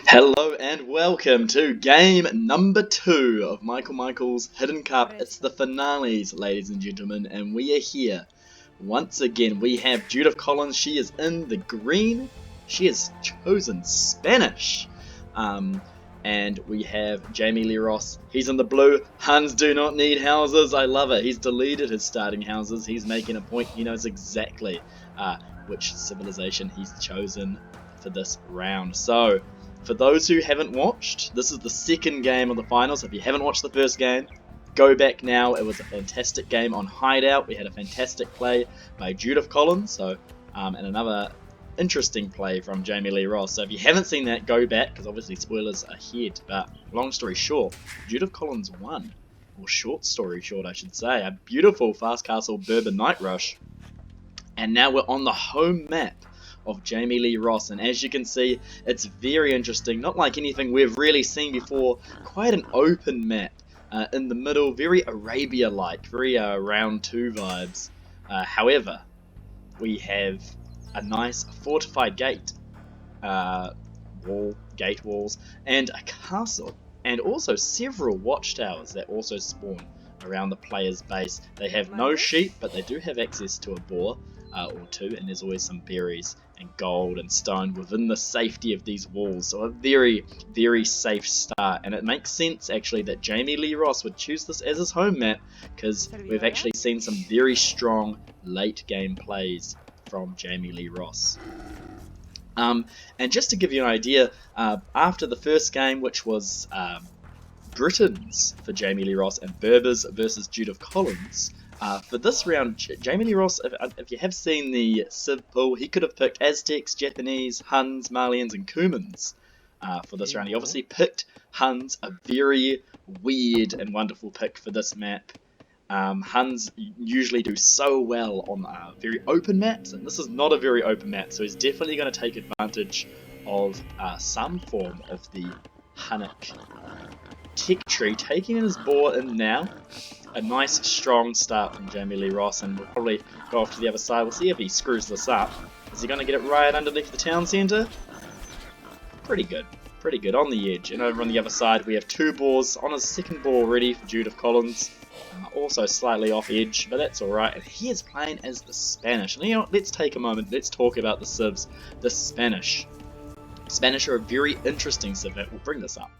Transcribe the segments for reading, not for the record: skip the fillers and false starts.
Hello and welcome to game number 2 of Michael's Hidden Cup. It's the finales, ladies and gentlemen, and we are here. Once again, we have Judith Collins. She is in the green. She has chosen Spanish. And we have Jamie Lee Ross. He's in the blue. Huns do not need houses. I love it. He's deleted his starting houses. He's making a point. He knows exactly which civilization he's chosen for this round. So, for those who haven't watched, this is the second game of the finals. If you haven't watched the first game, go back now. It was a fantastic game on Hideout. We had a fantastic play by Judith Collins, and another interesting play from Jamie Lee Ross. So if you haven't seen that, go back, because obviously spoilers ahead. But long story short, Judith Collins won, or short story short I should say, a beautiful Fast Castle Bourbon Night Rush. And now we're on the home map of Jamie Lee Ross, and as you can see, it's very interesting, not like anything we've really seen before. Quite an open map in the middle, very Arabia-like, very round 2 vibes. However, we have a nice fortified gate walls, and a castle, and also several watchtowers that also spawn around the player's base. They have no sheep, but they do have access to a boar or two, and there's always some berries and gold and stone within the safety of these walls. So a very, very safe start, and it makes sense actually that Jamie Lee Ross would choose this as his home map, because we've actually seen some very strong late game plays from Jamie Lee Ross. And just to give you an idea, after the first game, which was Britons for Jamie Lee Ross and Berbers versus Judith Collins, for this round, Jamie Lee Ross, if you have seen the Civ pool, he could have picked Aztecs, Japanese, Huns, Malians, and Cumans for this round. He obviously picked Huns, a very weird and wonderful pick for this map. Huns usually do so well on very open maps, and this is not a very open map, so he's definitely going to take advantage of some form of the Hunnic tech tree, taking his boar in now. A nice strong start from Jamie Lee Ross, and we'll probably go off to the other side. We'll see if he screws this up. Is he going to get it right underneath the town centre? Pretty good on the edge. And over on the other side we have 2 boars on his second boar already for Judith Collins. Also slightly off edge, but that's alright. And he is playing as the Spanish. And you know what, let's take a moment, let's talk about the civs. The Spanish are a very interesting civ that will bring this up.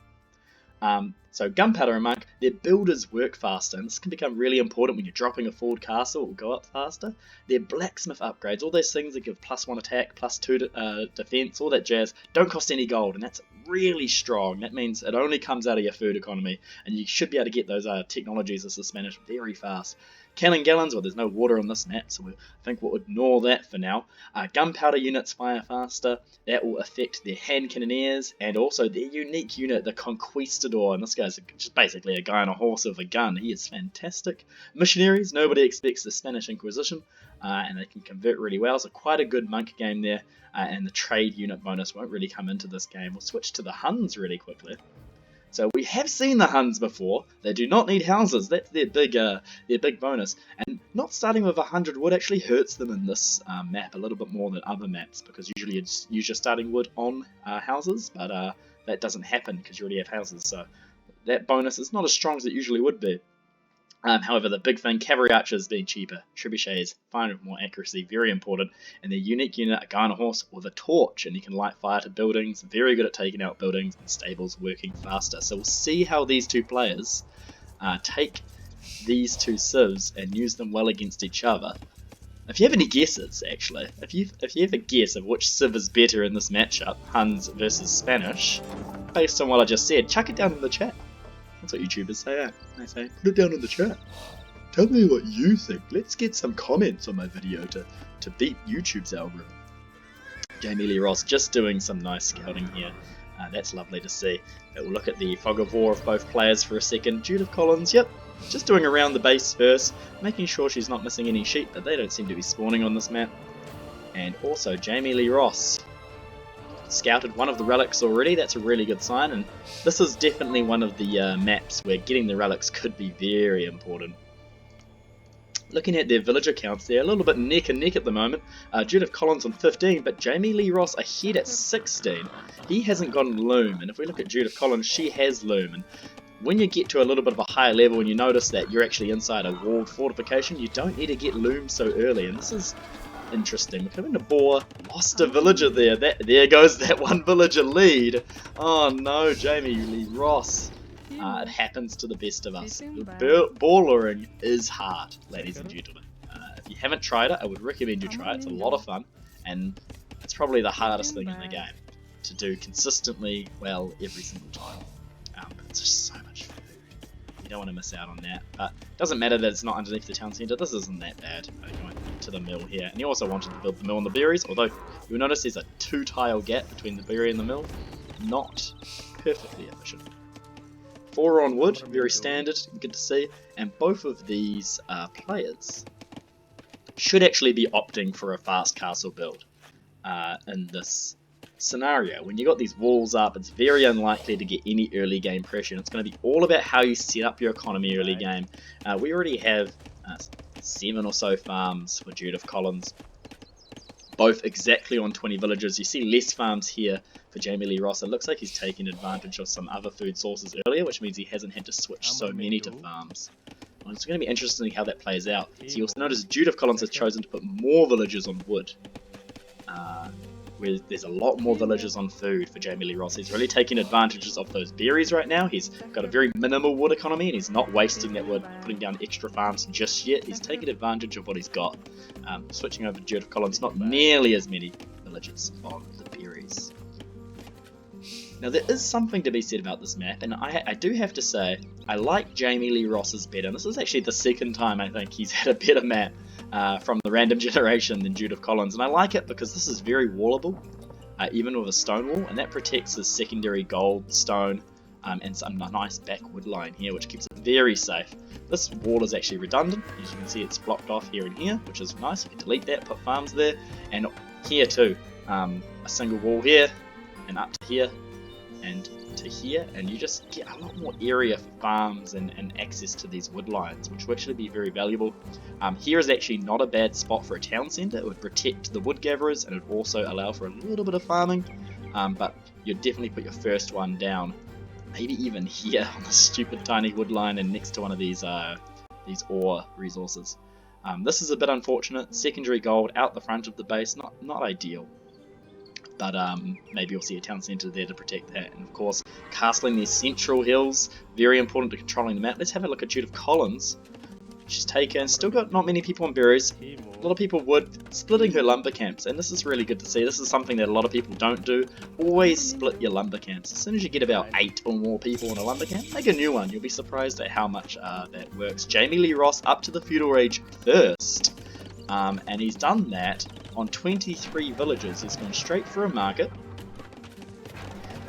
So Gunpowder and Monk, their builders work faster, and this can become really important when you're dropping a forward castle. It will go up faster. Their blacksmith upgrades, all those things that give +1 attack, +2 defense, all that jazz, don't cost any gold, and that's really strong. That means it only comes out of your food economy, and you should be able to get those technologies as the Spanish very fast. Cannon gallons, well, there's no water on this map, so I think we'll ignore that for now. Gunpowder units fire faster. That will affect their hand cannoneers, and also their unique unit, the Conquistador. And this guy's just basically a guy on a horse with a gun. He is fantastic. Missionaries, nobody expects the Spanish Inquisition, and they can convert really well. So quite a good monk game there, and the trade unit bonus won't really come into this game. We'll switch to the Huns really quickly. So we have seen the Huns before. They do not need houses. That's their big bonus. And not starting with 100 wood actually hurts them in this map a little bit more than other maps, because usually you just use your starting wood on houses, but that doesn't happen because you already have houses. So that bonus is not as strong as it usually would be. However, the big thing, cavalry archers being cheaper, trebuchets, fine with more accuracy, very important, and their unique unit, a guy on a horse with a torch, and you can light fire to buildings, very good at taking out buildings, and stables working faster. So we'll see how these two players take these two civs and use them well against each other. If you have any guesses, actually, if you have a guess of which civ is better in this matchup, Huns versus Spanish, based on what I just said, chuck it down in the chat. That's what YouTubers say, They say, put it down in the chat. Tell me what you think. Let's get some comments on my video to beat YouTube's algorithm. Jamie Lee Ross just doing some nice scouting here. That's lovely to see. But we'll look at the fog of war of both players for a second. Judith Collins, yep, just doing around the base first, making sure she's not missing any sheep, but they don't seem to be spawning on this map. And also Jamie Lee Ross scouted one of the relics already. That's a really good sign, and this is definitely one of the maps where getting the relics could be very important. Looking at their villager counts, they're a little bit neck and neck at the moment. Judith Collins on 15, but Jamie Lee Ross ahead at 16. He hasn't got loom, and if we look at Judith Collins, she has loom. And when you get to a little bit of a higher level and you notice that you're actually inside a walled fortification, you don't need to get loom so early, and this is interesting. We're coming to Boar, lost a villager there. There goes that one villager lead. Oh no, Jamie Lee Ross. It happens to the best of us. Boar luring is hard, ladies and gentlemen. If you haven't tried it, I would recommend you try it. It's a lot of fun, and it's probably the hardest thing in the game to do consistently well every single time. It's just so much food. You don't want to miss out on that. But it doesn't matter that it's not underneath the town centre. This isn't that bad. Going to the mill here, and you also wanted to build the mill and the berries. Although you'll notice there's a 2-tile gap between the berry and the mill. Not perfectly efficient. 4 on wood, very standard, good to see, and both of these players should actually be opting for a fast castle build in this scenario. When you got these walls up, it's very unlikely to get any early game pressure, and it's going to be all about how you set up your economy early game. We already have 7 or so farms for Judith Collins, both exactly on 20 villages. You see less farms here for Jamie Lee Ross. It looks like he's taking advantage of some other food sources earlier, which means he hasn't had to switch so many to farms. Well, it's going to be interesting how that plays out. So you also notice Judith Collins has chosen to put more villages on wood, where there's a lot more villages on food for Jamie Lee Ross. He's really taking advantages of those berries right now. He's got a very minimal wood economy, and he's not wasting that wood, putting down extra farms just yet. He's taking advantage of what he's got. Switching over to Judith Collins, not nearly as many villages on the berries. Now there is something to be said about this map, and I do have to say, I like Jamie Lee Ross's better. And this is actually the second time I think he's had a better map from the random generation than Judith Collins, and I like it because this is very wallable, even with a stone wall, and that protects his secondary gold, stone, and some nice back wood line here, which keeps it very safe. This wall is actually redundant. As you can see, it's blocked off here and here, which is nice. You can delete that, put farms there, and here too, a single wall here, and up to here, and to here, and you just get a lot more area for farms and access to these wood lines, which will actually be very valuable. Here is actually not a bad spot for a town centre. It would protect the wood gatherers, and it would also allow for a little bit of farming, but you'd definitely put your first one down, maybe even here on the stupid tiny wood line and next to one of these ore resources. This is a bit unfortunate. Secondary gold out the front of the base, not ideal. But maybe you'll see a town centre there to protect that. And of course, castling these central hills, very important to controlling the map. Let's have a look at Judith Collins. She's taken, still got not many people on berries, a lot of people wood, splitting her lumber camps, and this is really good to see. This is something that a lot of people don't do. Always split your lumber camps. As soon as you get about 8 or more people in a lumber camp, make a new one. You'll be surprised at how much that works. Jamie Lee Ross up to the feudal age first, and he's done that on 23 villages. He's gone straight for a market.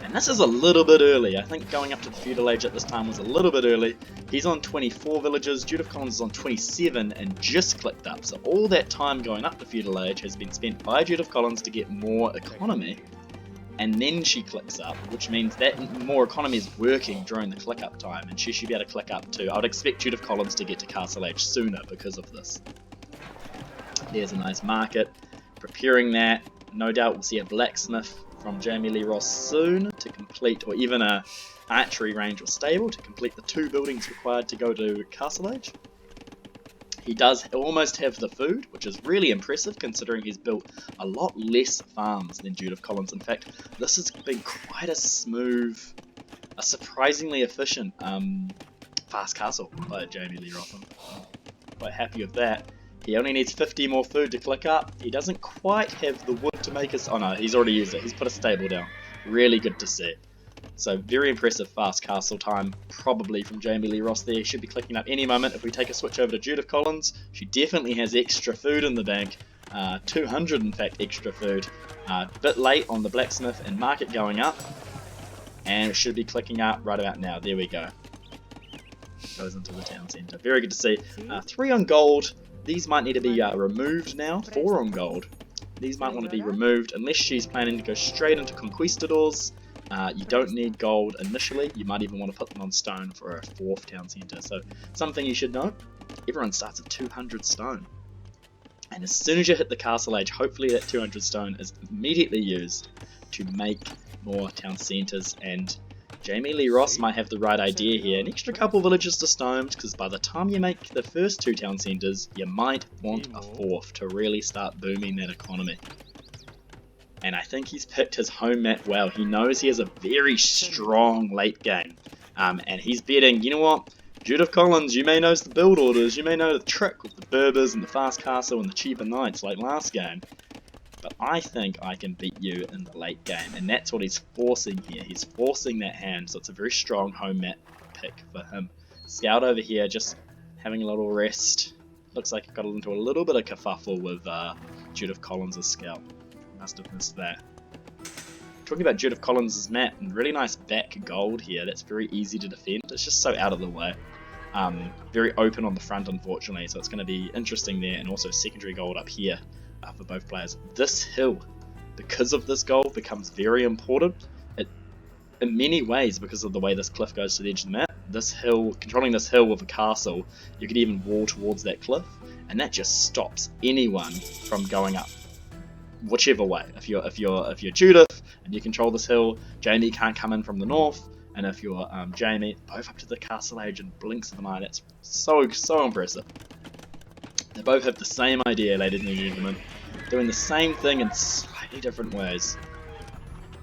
And this is a little bit early. I think going up to the feudal age at this time was a little bit early. He's on 24 villages, Judith Collins is on 27 and just clicked up. So all that time going up to feudal age has been spent by Judith Collins to get more economy. And then she clicks up, which means that more economy is working during the click up time, and she should be able to click up too. I would expect Judith Collins to get to castle age sooner because of this. There's a nice market. Preparing that. No doubt we'll see a blacksmith from Jamie Lee Ross soon to complete, or even a archery range or stable to complete the 2 buildings required to go to castle age. He does almost have the food, which is really impressive considering he's built a lot less farms than Judith Collins. In fact, this has been quite a smooth, a surprisingly efficient fast castle by Jamie Lee Ross. I'm quite happy with that. He only needs 50 more food to click up. He doesn't quite have the wood to make us... Oh no, he's already used it. He's put a stable down. Really good to see. So very impressive fast castle time, probably from Jamie Lee Ross there. He should be clicking up any moment. If we take a switch over to Judith Collins, she definitely has extra food in the bank. 200 in fact extra food. A bit late on the blacksmith and market going up. And it should be clicking up right about now. There we go. Goes into the town centre. Very good to see. 3 on gold. These might need to be removed now. 4 on gold. These might want to be removed unless she's planning to go straight into conquistadors. You don't need gold initially. You might even want to put them on stone for a 4th town centre. So something you should know. everyone starts at 200 stone. And as soon as you hit the castle age, hopefully that 200 stone is immediately used to make more town centres. And Jamie Lee Ross might have the right idea here. An extra couple villages to stone, because by the time you make the first 2 town centres, you might want a 4th to really start booming that economy. And I think he's picked his home map well. He knows he has a very strong late game. And he's betting, you know what? Judith Collins, you may know the build orders, you may know the trick with the Berbers and the fast castle and the cheaper knights like last game. But I think I can beat you in the late game. And that's what he's forcing here. He's forcing that hand. So it's a very strong home map pick for him. Scout over here, just having a little rest. Looks like he got into a little bit of kerfuffle with Judith Collins' scout. Must have missed that. Talking about Judith Collins' map, really nice back gold here. That's very easy to defend. It's just so out of the way. Very open on the front, unfortunately, so it's going to be interesting there. And also secondary gold up here for both players. This hill, because of this gold, becomes very important. In many ways, because of the way this cliff goes to the edge of the map. This hill, controlling this hill with a castle, you could even wall towards that cliff, and that just stops anyone from going up. Whichever way, if you're Judith and you control this hill, Jamie can't come in from the north, and if you're Jamie, both up to the castle age and blinks of an eye. That's so impressive. They both have the same idea, ladies and gentlemen, doing the same thing in slightly different ways.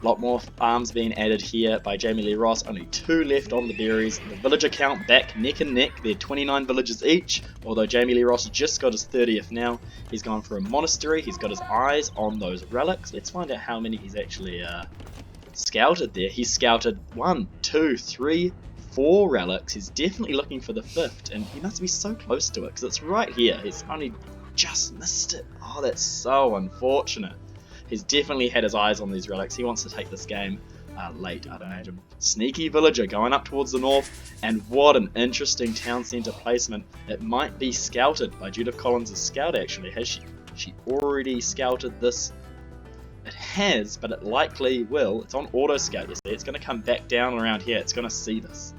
A lot more farms being added here by Jamie Lee Ross. Only 2 left on the berries. The villager count back neck and neck. They're 29 villages each. Although Jamie Lee Ross just got his 30th now. He's gone for a monastery. He's got his eyes on those relics. Let's find out how many he's actually scouted there. He's scouted 1, 2, 3, 4 relics. He's definitely looking for the 5th. And he must be so close to it because it's right here. He's only just missed it. Oh, that's so unfortunate. He's definitely had his eyes on these relics. He wants to take this game late, I'd imagine. Sneaky villager going up towards the north, and what an interesting town centre placement. It might be scouted by Judith Collins' scout, actually. Has she already scouted this? It has, but it likely will. It's on auto scout, you see. It's going to come back down around here. It's going to see this.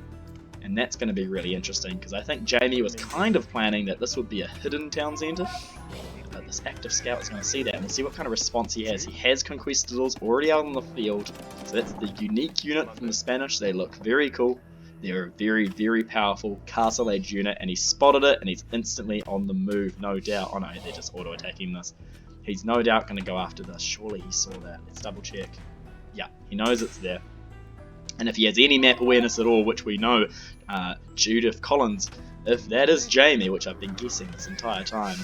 And that's going to be really interesting, because I think Jamie was kind of planning that this would be a hidden town centre. But this active scout is going to see that, and we'll see what kind of response he has. He has Conquistadors already out on the field, so that's the unique unit from the Spanish. They look very cool. They're a very, very powerful castle age unit, and he spotted it, and he's instantly on the move, no doubt. Oh no, they're just auto-attacking this. He's no doubt going to go after this. Surely he saw that. Let's double check. Yeah, he knows it's there. And if he has any map awareness at all, which we know, Judith Collins, if that is Jamie, which I've been guessing this entire time,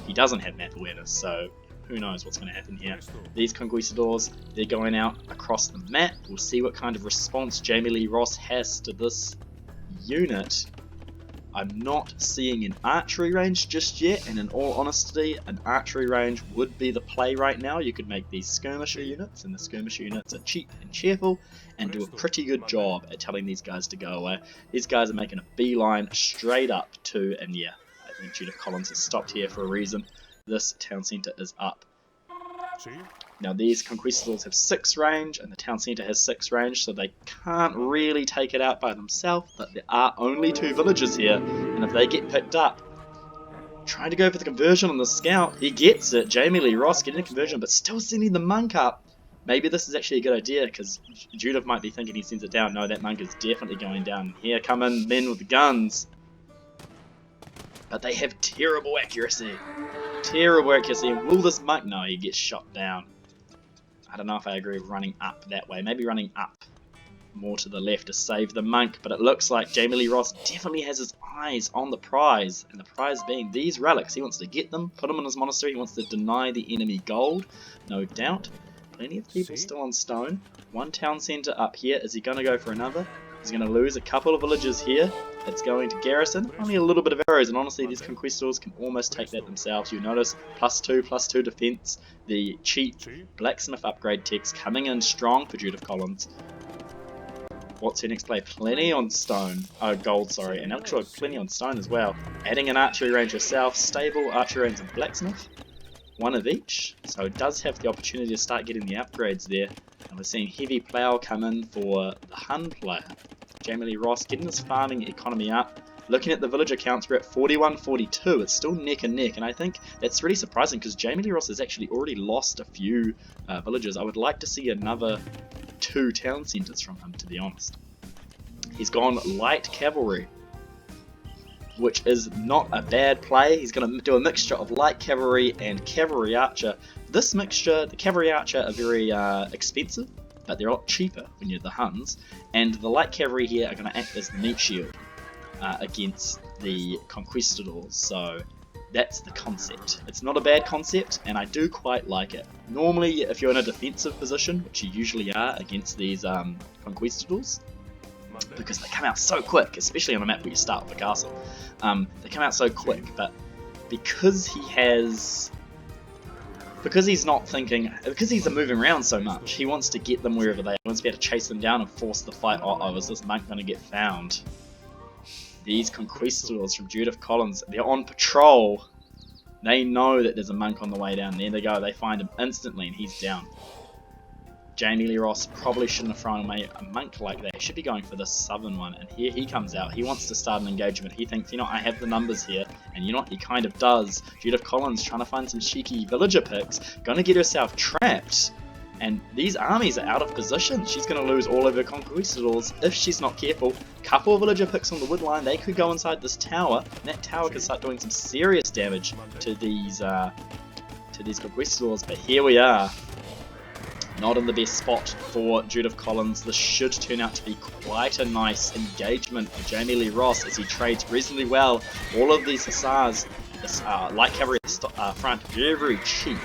he doesn't have map awareness, so who knows what's going to happen here. These Conquistadors, they're going out across the map. We'll see what kind of response Jamie Lee Ross has to this unit. I'm not seeing an archery range just yet, and in all honesty, an archery range would be the play right now. You could make these skirmisher units, and the skirmisher units are cheap and cheerful, and do a pretty good job at telling these guys to go away. These guys are making a beeline straight up to, and yeah, I think Judith Collins has stopped here for a reason. This town centre is up. Now these Conquistadors have 6 range, and the town centre has 6 range, so they can't really take it out by themselves, but there are only 2 villages here, and if they get picked up, trying to go for the conversion on the scout, he gets it. Jamie Lee Ross getting a conversion, but still sending the monk up. Maybe this is actually a good idea, because Judith might be thinking he sends it down. No, that monk is definitely going down. Here come in men with guns. But they have terrible accuracy. Terrible accuracy. And will this monk? No, he gets shot down. I don't know if I agree with running up that way. Maybe running up more to the left to save the monk. But it looks like Jamie Lee Ross definitely has his eyes on the prize. And the prize being these relics. He wants to get them, put them in his monastery. He wants to deny the enemy gold. No doubt. Plenty of people still on stone. 1 town centre up here. Is he going to go for another? He's going to lose a couple of villages here. It's going to garrison. Only a little bit of arrows, and honestly these Conquistadors can almost take that themselves. You notice +2/+2 defense. The cheap blacksmith upgrade text coming in strong for Judith Collins. What's her next play? Plenty on stone. Oh, gold, sorry. And actually plenty on stone as well. Adding an archery range herself. Stable, archery range, and blacksmith. 1 of each. So it does have the opportunity to start getting the upgrades there. And we're seeing heavy plough come in for the Hun player. Jamie Lee Ross getting his farming economy up. Looking at the villager counts, we're at 41-42. It's still neck and neck, and I think that's really surprising because Jamie Lee Ross has actually already lost a few villagers. I would like to see another 2 town centres from him, to be honest. He's gone light cavalry, which is not a bad play. He's going to do a mixture of light cavalry and cavalry archer. This mixture, the cavalry archer are very expensive, but they're a lot cheaper when you're the Huns, and the light cavalry here are going to act as the meat shield against the conquistadors, so that's the concept. It's not a bad concept, and I do quite like it. Normally, if you're in a defensive position, which you usually are against these conquistadors, because they come out so quick, especially on a map where you start with a castle. They come out so quick, but because he's not thinking, because he's moving around so much, he wants to get them wherever they are. He wants to be able to chase them down and force the fight. Oh, is this monk going to get found? These conquistadors from Judith Collins, they're on patrol. They know that there's a monk on the way down. There they go, they find him instantly and he's down. Jamie Lee Ross probably shouldn't have thrown away a monk like that. He should be going for the southern one, and here he comes out. He wants to start an engagement. He thinks, you know, I have the numbers here, and you know what, he kind of does. Judith Collins trying to find some cheeky villager picks, gonna get herself trapped, and these armies are out of position. She's gonna lose all of her conquistadors if she's not careful. Couple of villager picks on the wood line, they could go inside this tower, and that tower could start doing some serious damage to these conquistadors, but here we are. Not in the best spot for Judith Collins. This should turn out to be quite a nice engagement for Jamie Lee Ross as he trades reasonably well. All of these hussars, this light cavalry front, very cheap.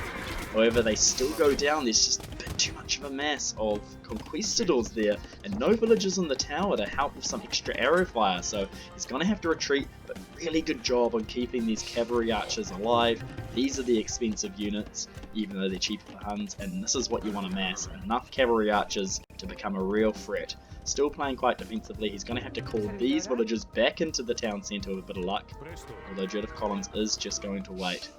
However, they still go down. There's just a bit too much of a mass of conquistadors there, and no villagers in the tower to help with some extra arrow fire, so he's going to have to retreat, but really good job on keeping these cavalry archers alive. These are the expensive units, even though they're cheaper for Huns, and this is what you want to mass, enough cavalry archers to become a real threat. Still playing quite defensively. He's going to have to call these villagers back into the town centre with a bit of luck, although Judith Collins is just going to wait.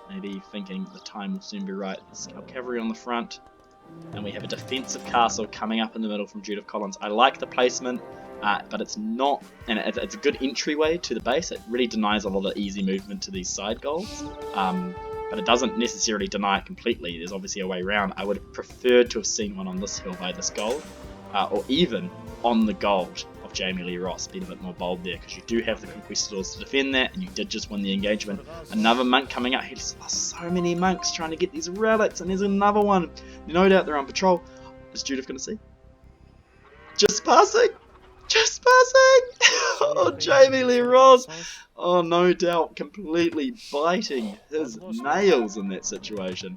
Maybe thinking the time will soon be right. There's cavalry on the front, and we have a defensive castle coming up in the middle from Judith Collins. I like the placement, but it's not, and it's a good entryway to the base. It really denies a lot of easy movement to these side goals, but it doesn't necessarily deny it completely. There's obviously a way around. I would have preferred to have seen one on this hill by this gold, or even on the gold of Jamie Lee Ross, being a bit more bold there, because you do have the conquistadors to defend that, and you did just win the engagement. Another monk coming out. He's lost so many monks trying to get these relics, and there's another one. No doubt they're on patrol. Is Judith going to see? Just passing! Just passing! Oh, Jamie Lee Ross! Oh, no doubt completely biting his nails in that situation.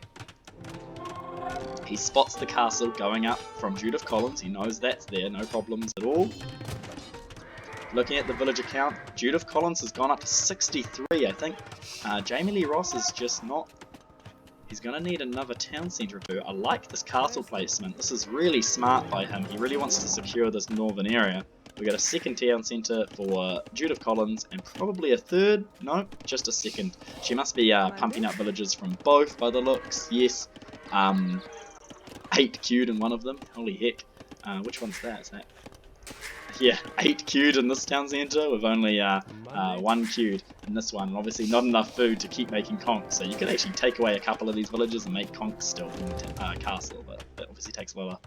He spots the castle going up from Judith Collins. He knows that's there, no problems at all. Looking at the villager count, Judith Collins has gone up to 63, I think. Jamie Lee Ross is just not... He's going to need another town centre or two. I like this castle placement. This is really smart by him. He really wants to secure this northern area. We got a second town centre for Judith Collins, and probably a third. No, just a second. She must be pumping up villagers from both by the looks. Yes. 8 queued in one of them. Holy heck. Which one's that? Is that? Yeah, 8 queued in this town centre with only 1 queued in this one. And obviously not enough food to keep making conks. So you could actually take away a couple of these villages and make conks still in the castle. But that obviously takes a lot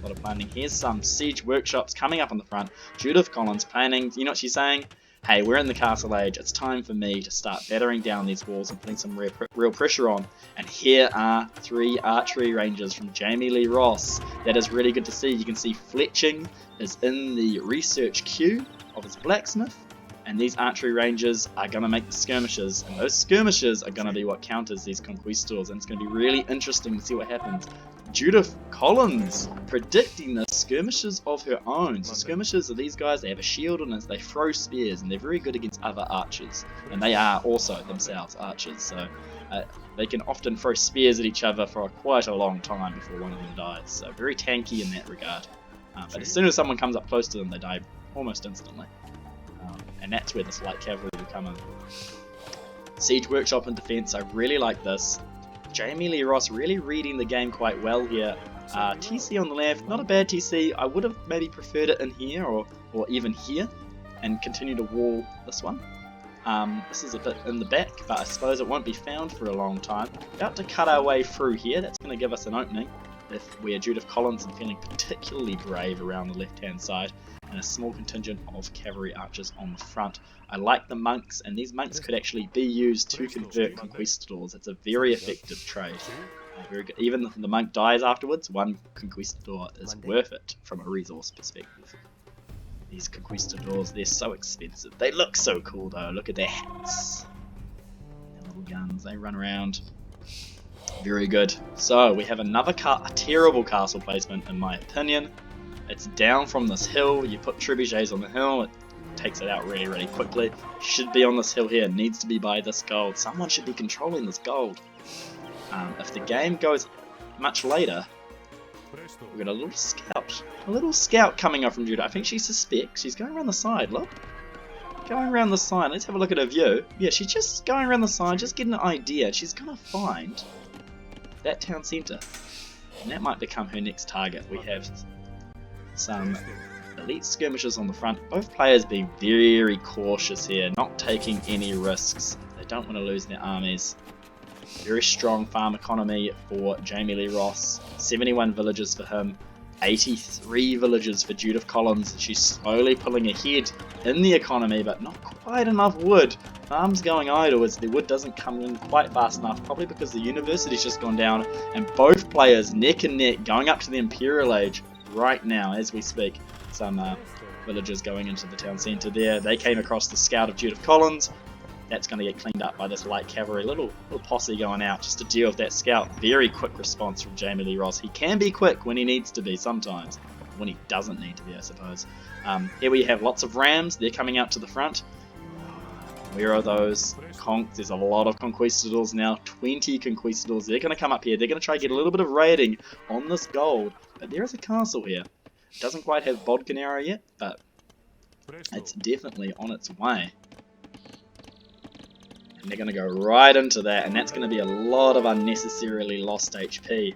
of planning. Here's some siege workshops coming up on the front. Judith Collins planning. You know what she's saying? Hey, we're in the castle age. It's time for me to start battering down these walls and putting some real pressure on. And here are 3 archery ranges from Jamie Lee Ross. That is really good to see. You can see Fletching is in the research queue of his blacksmith. And these archery ranges are going to make the skirmishes. And those skirmishes are going to be what counters these conquistadors. And it's going to be really interesting to see what happens. Judith Collins predicting the skirmishes of her own. So skirmishes are these guys, they have a shield on it, they throw spears, and they're very good against other archers. And they are also themselves archers, so they can often throw spears at each other for quite a long time before one of them dies. So very tanky in that regard. But as soon as someone comes up close to them, they die almost instantly. And that's where this light cavalry will come in. Siege workshop and defense, I really like this. Jamie Lee Ross really reading the game quite well here. TC on the left, not a bad TC. I would have maybe preferred it in here or even here. and continue to wall this one. This is a bit in the back, but I suppose it won't be found for a long time. About to cut our way through here. That's going to give us an opening if we are Judith Collins and feeling particularly brave around the left hand side, and a small contingent of cavalry archers on the front. I like the monks, and these monks could actually be used to convert conquistadors. It's a very effective trade. Very good. Even if the monk dies afterwards, one conquistador is worth it from a resource perspective. These conquistadors, they're so expensive. They look so cool though. Look at their hats. Their little guns, they run around. Very good. So we have another a terrible castle placement in my opinion. It's down from this hill. You put trebuchets on the hill, it takes it out really, really quickly. Should be on this hill here. It needs to be by this gold. Someone should be controlling this gold. If the game goes much later, we've got a little scout coming up from Judah. I think she suspects. She's going around the side, look. Going around the side. Let's have a look at her view. Yeah, she's just going around the side, just getting an idea. She's going to find that town centre. And that might become her next target. We have some elite skirmishers on the front. Both players being very cautious here, not taking any risks. They don't want to lose their armies. Very strong farm economy for Jamie Lee Ross. 71 villages for him. 83 villages for Judith Collins. She's slowly pulling ahead in the economy, but not quite enough wood. Farms going idle as the wood doesn't come in quite fast enough, probably because the university's just gone down, and both players neck and neck going up to the Imperial Age right now as we speak. Some villagers going into the town centre there. They came across the scout of Judith Collins. That's going to get cleaned up by this light cavalry. Little posse going out just to deal with that scout. Very quick response from Jamie Lee Ross. He can be quick when he needs to be sometimes. When he doesn't need to be, I suppose. Here we have lots of rams. They're coming out to the front. Where are those conks? There's a lot of conquistadors now. 20 conquistadors. They're going to come up here. They're going to try to get a little bit of raiding on this gold. But there is a castle here. It doesn't quite have Bodkinara yet, but it's definitely on its way. And they're going to go right into that, and that's going to be a lot of unnecessarily lost HP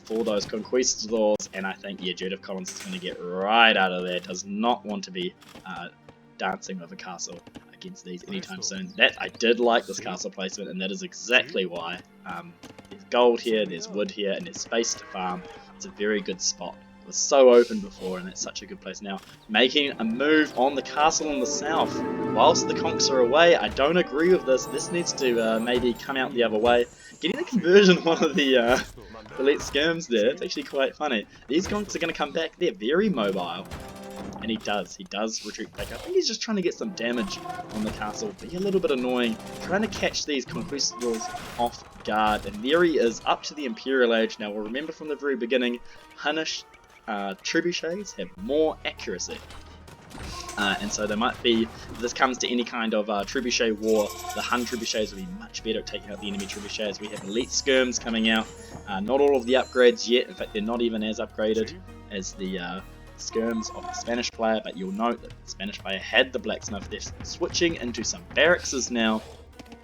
for those conquistadors. And I think, yeah, Judith Collins is going to get right out of there. Does not want to be dancing with a castle against these anytime soon. That I did like this castle placement, and that is exactly why. There's gold here, there's wood here, and there's space to farm. It's a very good spot. It was so open before, and it's such a good place now. Making a move on the castle in the south. Whilst the conks are away, I don't agree with this. This needs to maybe come out the other way. Getting the conversion of one of the elite skirms there, it's actually quite funny. These conks are going to come back. They're very mobile. And he does retreat back up. I think he's just trying to get some damage on the castle. Be a little bit annoying. Trying to catch these conquistadors off guard. And there he is, up to the Imperial Age. Now, we'll remember from the very beginning, Hunnish trebuchets have more accuracy. And so there might be, if this comes to any kind of trebuchet war, the Hun trebuchets will be much better at taking out the enemy trebuchets. We have elite skirms coming out. Not all of the upgrades yet. In fact, they're not even as upgraded as the skirms of the Spanish player, but you'll note that the Spanish player had the blacksmith. They're switching into some barracks now,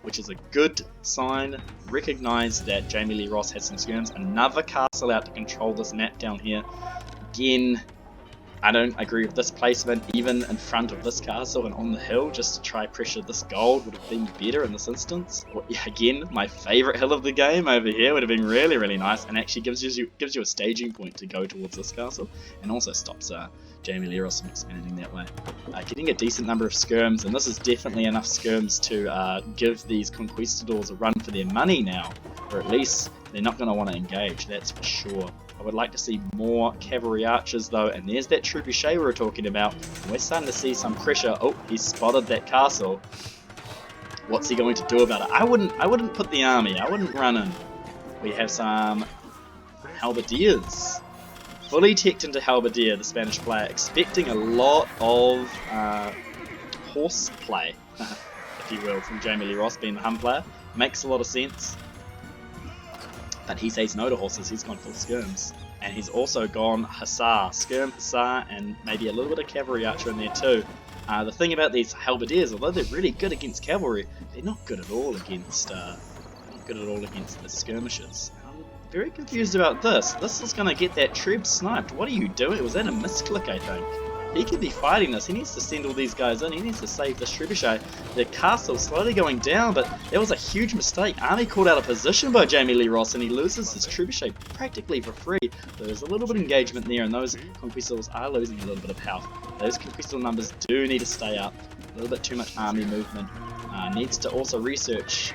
which is a good sign. Recognise that Jamie Lee Ross has some skirms. Another castle out to control this map down here. Again, I don't agree with this placement, even in front of this castle and on the hill, just to try pressure this gold would have been better in this instance. Again, my favourite hill of the game over here would have been really, really nice, and actually gives you a staging point to go towards this castle, and also stops Jamie Lee Ross from expanding that way. Getting a decent number of skirms, and this is definitely enough skirms to give these conquistadors a run for their money now, or at least they're not going to want to engage, that's for sure. I would like to see more cavalry archers though, and there's that trebuchet we were talking about. We're starting to see some pressure. Oh, he's spotted that castle. What's he going to do about it? I wouldn't put the army. I wouldn't run in. We have some halberdiers. Fully teched into halberdier, the Spanish player, expecting a lot of horse play, if you will, from Jamie Lee Ross being the Hun player. Makes a lot of sense. But he says no to horses, he's gone full skirms. And he's also gone hussar, skirm hussar, and maybe a little bit of cavalry archer in there too. The thing about these halberdiers, although they're really good against cavalry, they're not good at all against the skirmishers. I'm very confused about this. This is going to get that treb sniped. What are you doing? Was that a misclick, I think? he could be fighting this. He needs to send all these guys in. He needs to save this trebuchet. The castle slowly going down, but that was a huge mistake. Army called out of position by Jamie Lee Ross, and he loses his trebuchet practically for free. So there's a little bit of engagement there, and those conquistadors are losing a little bit of health. Those conquistador numbers do need to stay up. A little bit too much army movement. Needs to also research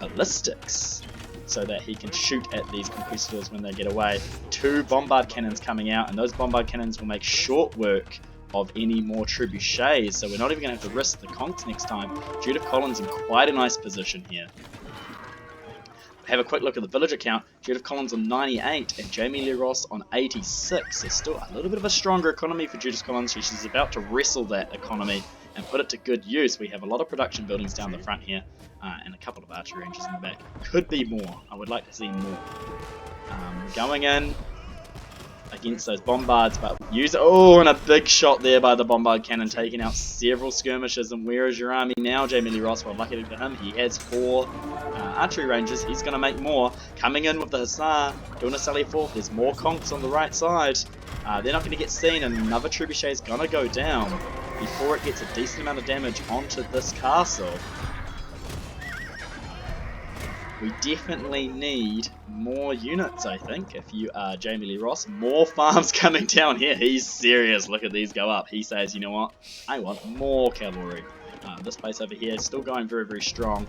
ballistics, so that he can shoot at these conquistadors when they get away. 2 bombard cannons coming out, and those bombard cannons will make short work of any more trebuchets, so we're not even going to have to risk the conks next time. Judith Collins in quite a nice position here. Have a quick look at the villager count. Judith Collins on 98 and Jamie Lee Ross on 86. So still a little bit of a stronger economy for Judith Collins. She's about to wrestle that economy and put it to good use. We have a lot of production buildings down the front here, and a couple of archery ranges in the back. Could be more. I would like to see more. Going in against those bombards, but and a big shot there by the bombard cannon, taking out several skirmishers. And where is your army now, Jamie Lee Ross? Well, lucky for him, he has 4 archery ranges. He's going to make more. Coming in with the hussar, doing a sally forth. There's more conks on the right side. They're not going to get seen, and another trebuchet is going to go down before it gets a decent amount of damage onto this castle. We definitely need more units, I think, if you are Jamie Lee Ross. More farms coming down here. He's serious. Look at these go up. He says, you know what? I want more cavalry. This place over here is still going very, very strong.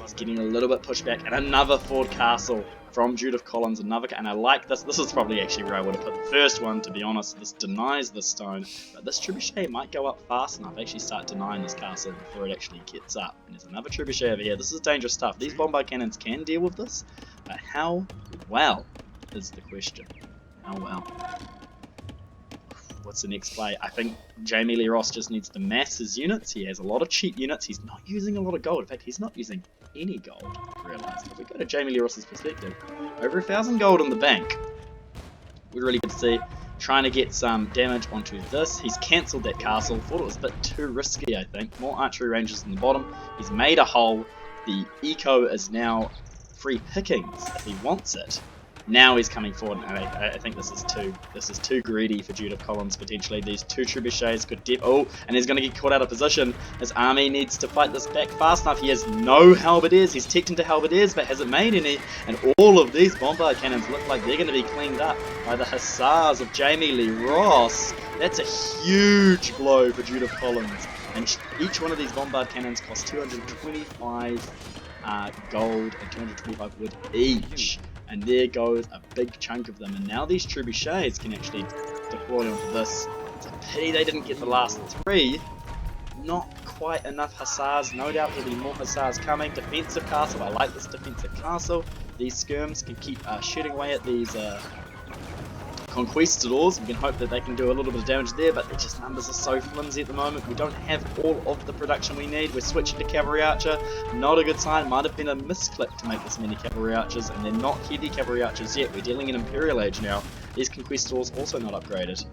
He's getting a little bit pushed back. And another Ford Castle from Judith Collins. And I like this. This is probably actually where I would have put the first one, to be honest. This denies the stone. But this trebuchet might go up fast enough. Actually start denying this castle before it actually gets up. And there's another trebuchet over here. This is dangerous stuff. These bombard cannons can deal with this. But how well is the question. How well? What's the next play? I think Jamie Lee Ross just needs to mass his units. He has a lot of cheap units. He's not using a lot of gold. In fact, he's not using any gold, I realised. If we go to Jamie Lee Ross's perspective, over 1,000 gold in the bank. We're really good to see. Trying to get some damage onto this. He's cancelled that castle. Thought it was a bit too risky, I think. More archery ranges in the bottom. He's made a hole. The eco is now free pickings if he wants it. Now he's coming forward, and I think this is too greedy for Judith Collins, potentially. These 2 trebuchets could and he's going to get caught out of position. His army needs to fight this back fast enough. He has no halberdiers. He's teched into halberdiers, but hasn't made any. And all of these bombard cannons look like they're going to be cleaned up by the hussars of Jamie Lee Ross. That's a huge blow for Judith Collins. And each one of these bombard cannons costs 225 gold and 225 wood each. And there goes a big chunk of them. And now these trebuchets can actually deploy onto this. It's a pity they didn't get the last 3. Not quite enough hussars. No doubt there'll be more hussars coming. Defensive castle. I like this defensive castle. These skirms can keep shooting away at these conquistadors. We can hope that they can do a little bit of damage there, but their just numbers are so flimsy at the moment. We don't have all of the production we need. We're switching to cavalry archer. Not a good sign. Might have been a misclick to make this many cavalry archers, and they're not heavy cavalry archers yet. We're dealing in Imperial Age now. These conquistadors also not upgraded.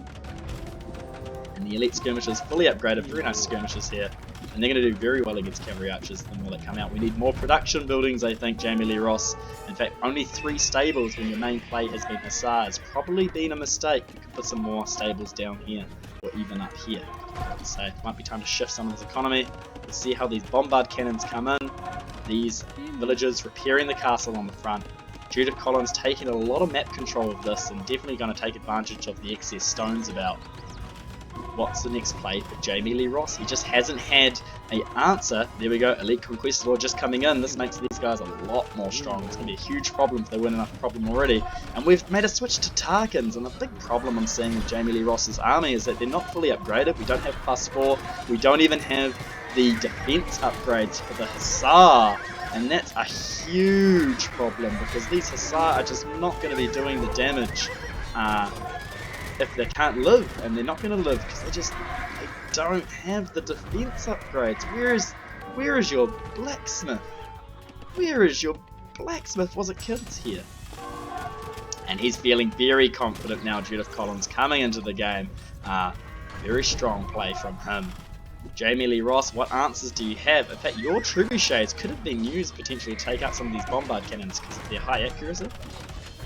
And the elite skirmishers fully upgraded. Very nice skirmishers here. And they're going to do very well against cavalry archers the more they come out. We need more production buildings, I think, Jamie Lee Ross. In fact, only 3 stables when your main play has been hussars. Probably been a mistake. You could put some more stables down here, or even up here. So it might be time to shift some of this economy. Let's see how these bombard cannons come in. These villagers repairing the castle on the front. Judith Collins taking a lot of map control of this, and definitely going to take advantage of the excess stones about. What's the next play for Jamie Lee Ross? He just hasn't had an answer. There we go, Elite Conquistador just coming in. This makes these guys a lot more strong. It's going to be a huge problem if they win enough problem already. And we've made a switch to Tarkans, and the big problem I'm seeing with Jamie Lee Ross's army is that they're not fully upgraded. We don't have +4. We don't even have the defense upgrades for the Hussar. And that's a huge problem, because these Hussar are just not going to be doing the damage if they can't live, and they're not going to live because they don't have the defense upgrades. Where is your blacksmith? Where is your blacksmith? Was it kids here? And he's feeling very confident now. Judith Collins coming into the game. Very strong play from him. Jamie Lee Ross, what answers do you have? In fact, your trebuchets could have been used potentially to take out some of these bombard cannons because of their high accuracy.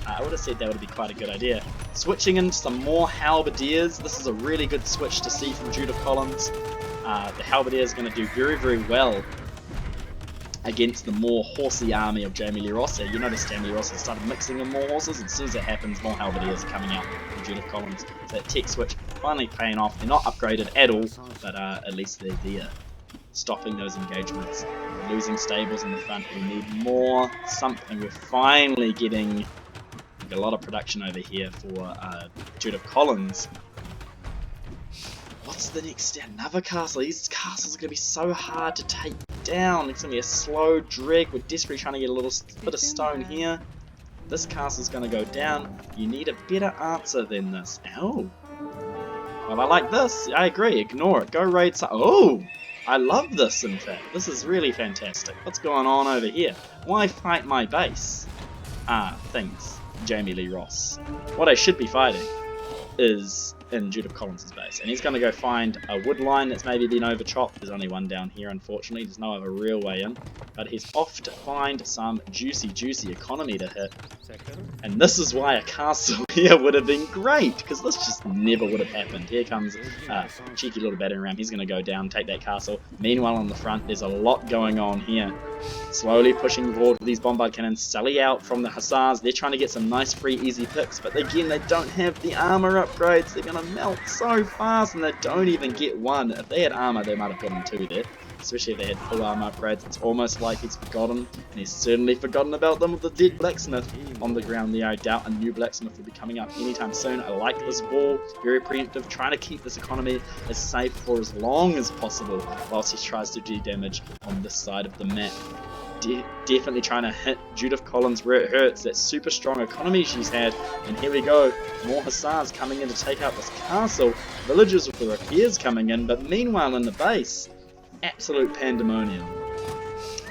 I would have said that would be quite a good idea. Switching in some more halberdiers. This is a really good switch to see from Judith Collins. The halberdier is going to do very, very well against the more horsey army of Jamie Lee Ross. You notice Jamie Lee Ross has started mixing in more horses, and as soon as that happens, more halberdiers are coming out from Judith Collins. So that tech switch finally paying off. They're not upgraded at all, but at least they're there, stopping those engagements. We're losing stables in the front. We need more something. We're finally getting a lot of production over here for Judith Collins. What's the next step? Another castle. These castles are going to be so hard to take down. It's going to be a slow drag. We're desperately trying to get a little bit of stone here. This castle's going to go down. You need a better answer than this. Oh. Well, I like this. I agree. Ignore it. Go raid some. Oh! I love this, in fact. This is really fantastic. What's going on over here? Why fight my base? Things. Jamie Lee Ross. What I should be fighting is in Judith Collins' base, and he's going to go find a wood line that's maybe been overchopped. There's only one down here, unfortunately. There's no other real way in, but he's off to find some juicy economy to hit. And this is why a castle here would have been great, because this just never would have happened. Here comes a cheeky little battering ram. He's going to go down, take that castle. Meanwhile, on the front, there's a lot going on here. Slowly pushing forward with these bombard cannons. Sally out from the hussars. They're trying to get some nice, free, easy picks, but again, they don't have the armor upgrades. They're going to melt so fast, and they don't even get one. If they had armor, they might have gotten two there. Especially if they had full armor upgrades. It's almost like he's forgotten, and he's certainly forgotten about them with the dead blacksmith on the ground there. I doubt a new blacksmith will be coming up anytime soon. I like this wall, very preemptive, trying to keep this economy as safe for as long as possible whilst he tries to do damage on this side of the map. Definitely trying to hit Judith Collins where it hurts. That super strong economy she's had, and here we go, more hussars coming in to take out this castle. Villagers with the repairs coming in, but meanwhile in the base, absolute pandemonium.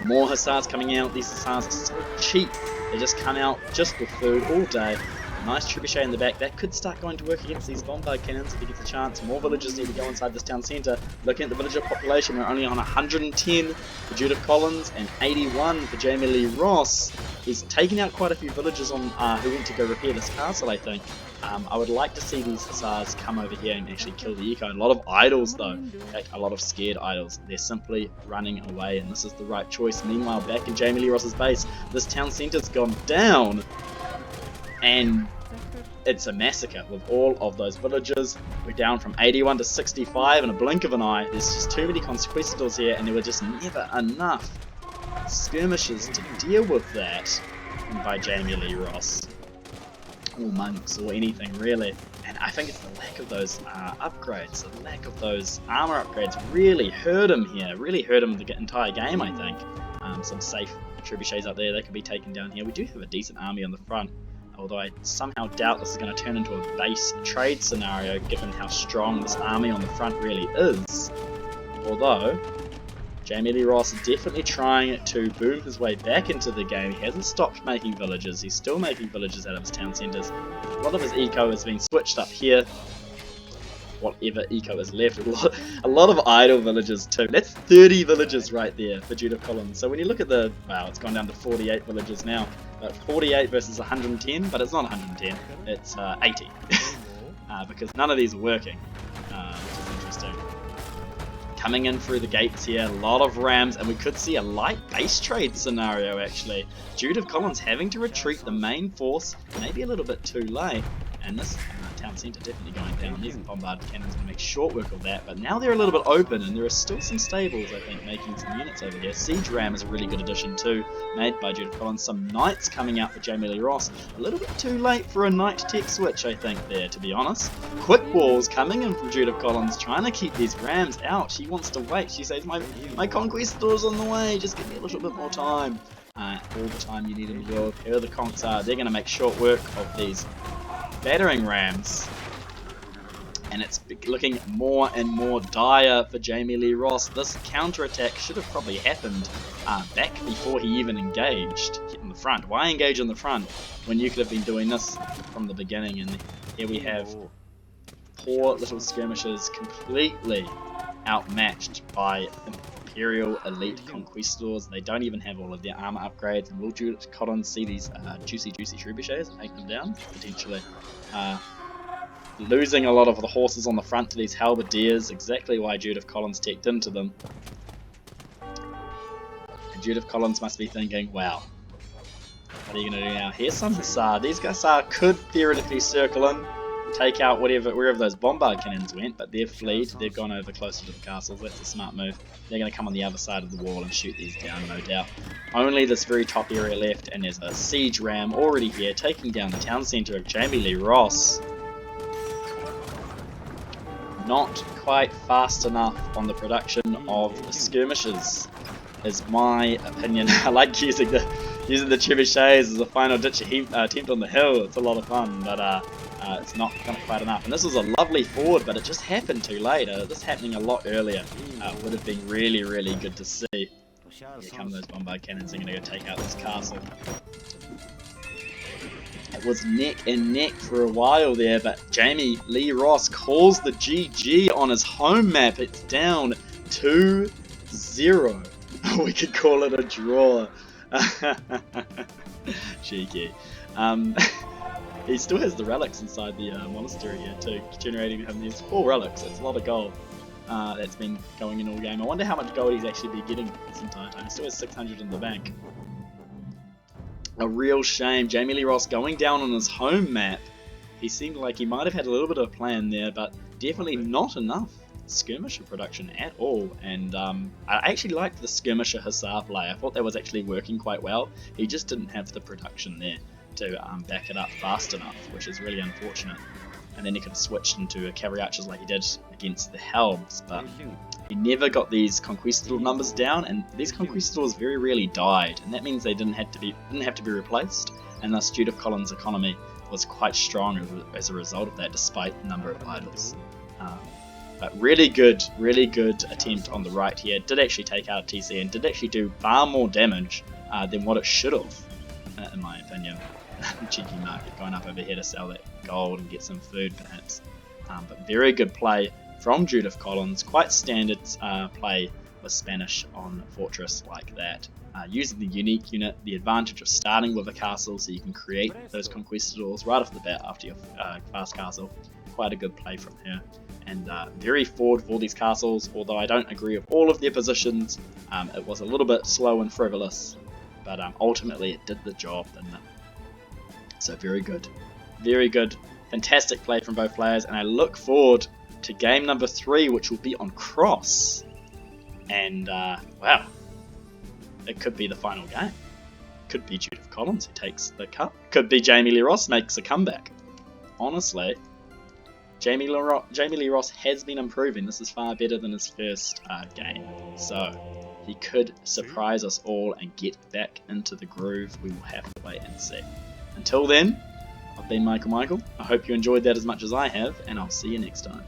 More hussars coming out. These hussars are so cheap. They just come out just for food all day. Nice trebuchet in the back. That could start going to work against these bombard cannons if he gets a chance. More villagers need to go inside this town centre. Looking at the villager population, we're only on 110 for Judith Collins and 81 for Jamie Lee Ross. He's taken out quite a few villagers on who went to go repair this castle, I think. I would like to see these hussars come over here and actually kill the eco. A lot of idols though, in fact a lot of scared idols. They're simply running away, and this is the right choice. Meanwhile, back in Jamie Lee Ross's base, this town centre's gone down, and it's a massacre with all of those villagers. We're down from 81 to 65 in a blink of an eye. There's just too many conquistadors here, and there were just never enough skirmishes to deal with that by Jamie Lee Ross. Or monks, or anything really. And I think it's the lack of those upgrades, the lack of those armor upgrades really hurt him here, really hurt him the entire game, I think. Some safe trebuchets up there, they could be taken down here. We do have a decent army on the front, although I somehow doubt this is going to turn into a base trade scenario given how strong this army on the front really is. Although, Jamie Lee Ross is definitely trying to boom his way back into the game. He hasn't stopped making villages. He's still making villages out of his town centres. A lot of his eco has been switched up here. Whatever eco is left. A lot of idle villages too. That's 30 villages right there for Judith Collins. So when you look at the... wow, it's gone down to 48 villages now. But 48 versus 110, but it's not 110. It's 80. Because none of these are working. Which is interesting. Coming in through the gates here, a lot of rams, and we could see a light base trade scenario actually. Judith Collins having to retreat the main force, maybe a little bit too late, and this town centre definitely going down. These bombard cannons going to make short work of that, but now they're a little bit open, and there are still some stables, I think, making some units over here. Siege ram is a really good addition too, made by Judith Collins. Some knights coming out for Jamie Lee Ross. A little bit too late for a knight tech switch, I think, there, to be honest. Quick walls coming in from Judith Collins, trying to keep these rams out. She wants to wait. She says, my conquistador's on the way, just give me a little bit more time. All the time you need in the world. Here are the conks are. They're going to make short work of these battering rams, and it's looking more and more dire for Jamie Lee Ross. This counterattack should have probably happened back before he even engaged in the front. Why engage on the front when you could have been doing this from the beginning? And here we have poor little skirmishers completely outmatched by Imperial elite conquistadors. They don't even have all of their armor upgrades. And will Judith Collins see these juicy trebuchets and take them down? Potentially. losing a lot of the horses on the front to these halberdiers, exactly why Judith Collins teched into them. And Judith Collins must be thinking, wow, what are you going to do now? Here's some Hussar. These Hussar could theoretically circle in, take out wherever those bombard cannons went, but they've fled. They've gone over closer to the castles. That's a smart move. They're going to come on the other side of the wall and shoot these down, no doubt. Only this very top area left, and there's a siege ram already here, taking down the town centre of Jamie Lee Ross. Not quite fast enough on the production of the skirmishes, is my opinion. I like using the trebuchets as a final ditch attempt on the hill. It's a lot of fun, but it's not quite enough. And this was a lovely forward, but it just happened too late. This happening a lot earlier would have been really, really good to see. Here come those bombard cannons. They're going to go take out this castle. It was neck and neck for a while there, but Jamie Lee Ross calls the GG on his home map. It's down 2-0. We could call it a draw. Cheeky. He still has the relics inside the monastery here too, generating him these 4 relics. It's a lot of gold that's been going in all game. I wonder how much gold he's actually been getting this entire time. He still has 600 in the bank. A real shame. Jamie Lee Ross going down on his home map. He seemed like he might have had a little bit of a plan there, but definitely not enough skirmisher production at all. And I actually liked the skirmisher Hussar play. I thought that was actually working quite well. He just didn't have the production there to back it up fast enough, which is really unfortunate. And then he could have switched into cavalry archers like he did against the Helms, but he never got these conquistador numbers down, and these conquistadors very rarely died, and that means they didn't have to be replaced, and thus Judith Collins' economy was quite strong as a result of that, despite the number of idols. But really good attempt on the right here. Did actually take out TC and did actually do far more damage than what it should have, in my opinion. Cheeky market going up over here to sell that gold and get some food perhaps. But very good play from Judith Collins. Quite standard play with Spanish on fortress like that. Using the unique unit, the advantage of starting with a castle so you can create those conquistadors right off the bat after your fast castle. Quite a good play from her. And very forward for these castles, although I don't agree with all of their positions. It was a little bit slow and frivolous, but ultimately it did the job, didn't it? So very good, fantastic play from both players, and I look forward to game number 3, which will be on Cross. And wow, it could be the final game. Could be Judith Collins who takes the cup. Could be Jamie Lee Ross makes a comeback. Honestly, Jamie Lee Ross has been improving. This is far better than his first game. So he could surprise us all and get back into the groove. We will have to wait and see. Until then, I've been Michael. I hope you enjoyed that as much as I have, and I'll see you next time.